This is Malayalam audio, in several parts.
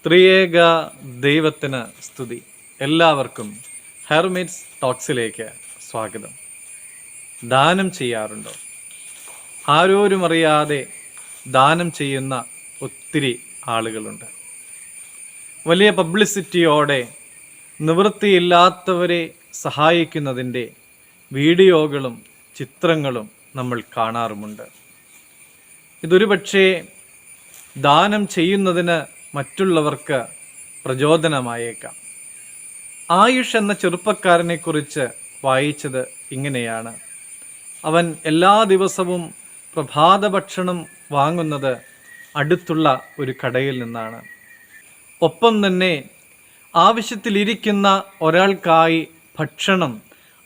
ത്രിയേക ദൈവത്തിന് സ്തുതി. എല്ലാവർക്കും ഹെർമിറ്റ്സ് ടോക്സിലേക്ക് സ്വാഗതം. ദാനം ചെയ്യാറുണ്ടോ? ആരോരും അറിയാതെ ദാനം ചെയ്യുന്ന ഒത്തിരി ആളുകളുണ്ട്. വലിയ പബ്ലിസിറ്റിയോടെ നിവൃത്തിയില്ലാത്തവരെ സഹായിക്കുന്നതിൻ്റെ വീഡിയോകളും ചിത്രങ്ങളും നമ്മൾ കാണാറുമുണ്ട്. ഇതൊരുപക്ഷേ ദാനം ചെയ്യുന്നതിന് മറ്റുള്ളവർക്ക് പ്രചോദനമായേക്കാം. ആയുഷ് എന്ന ചെറുപ്പക്കാരനെക്കുറിച്ച് വായിച്ചത് ഇങ്ങനെയാണ്. അവൻ എല്ലാ ദിവസവും പ്രഭാത ഭക്ഷണം വാങ്ങുന്നത് അടുത്തുള്ള ഒരു കടയിൽ നിന്നാണ്. ഒപ്പം തന്നെ ആവശ്യത്തിലിരിക്കുന്ന ഒരാൾക്കായി ഭക്ഷണം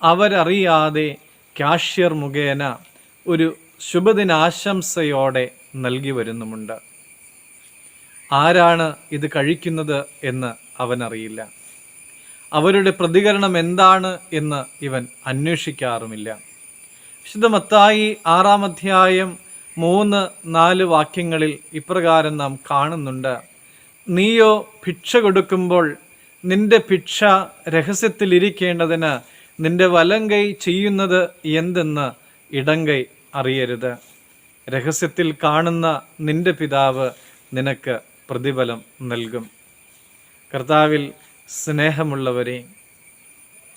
അവരറിയാതെ കാഷ്യർ മുഖേന ഒരു ശുഭദിനാശംസയോടെ നൽകി വരുന്നുമുണ്ട്. ആരാണ് ഇത് കഴിക്കുന്നത് എന്ന് അവനറിയില്ല. അവരുടെ പ്രതികരണം എന്താണ് എന്ന് ഇവൻ അന്വേഷിക്കാറുമില്ല. വിശുദ്ധ മത്തായി 6-ാം അധ്യായം 3-4 വാക്യങ്ങളിൽ ഇപ്രകാരം നാം കാണുന്നുണ്ട്. നീയോ ഭിക്ഷ കൊടുക്കുമ്പോൾ നിന്റെ ഭിക്ഷ രഹസ്യത്തിലിരിക്കേണ്ടതിന് നിന്റെ വലങ്കൈ ചെയ്യുന്നത് എന്തെന്ന് ഇടങ്കൈ അറിയരുത്. രഹസ്യത്തിൽ കാണുന്ന നിന്റെ പിതാവ് നിനക്ക് പ്രതിഫലം നൽകും. കർത്താവിൽ സ്നേഹമുള്ളവരെ,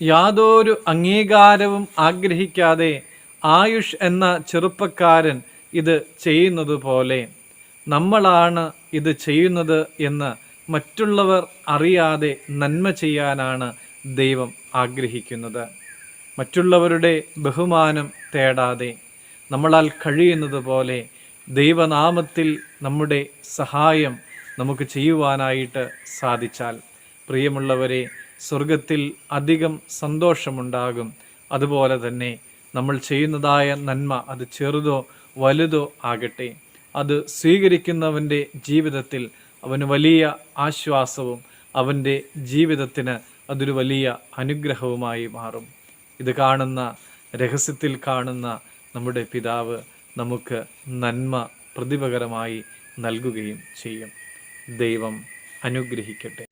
യാതൊരു അംഗീകാരവും ആഗ്രഹിക്കാതെ ആയുഷ് എന്ന ചെറുപ്പക്കാരൻ ഇത് ചെയ്യുന്നത് പോലെ നമ്മളാണ് ഇത് ചെയ്യുന്നത് എന്ന് മറ്റുള്ളവർ അറിയാതെ നന്മ ചെയ്യാനാണ് ദൈവം ആഗ്രഹിക്കുന്നത്. മറ്റുള്ളവരുടെ ബഹുമാനം തേടാതെ നമ്മളാൽ കഴിയുന്നത് പോലെ ദൈവനാമത്തിൽ നമ്മുടെ സഹായം നമുക്ക് ചെയ്യുവാനായിട്ട് സാധിച്ചാൽ, പ്രിയമുള്ളവരെ, സ്വർഗത്തിൽ അധികം സന്തോഷമുണ്ടാകും. അതുപോലെ തന്നെ നമ്മൾ ചെയ്യുന്നതായ നന്മ, അത് ചെറുതോ വലുതോ ആകട്ടെ, അത് സ്വീകരിക്കുന്നവൻ്റെ ജീവിതത്തിൽ അവന് വലിയ ആശ്വാസവും അവൻ്റെ ജീവിതത്തിന് അതൊരു വലിയ അനുഗ്രഹവുമായി മാറും. ഇത് കാണുന്ന, രഹസ്യത്തിൽ കാണുന്ന നമ്മുടെ പിതാവ് നമുക്ക് നന്മ പ്രതിപകരമായി നൽകുകയും ചെയ്യും. ദൈവം അനുഗ്രഹിക്കട്ടെ.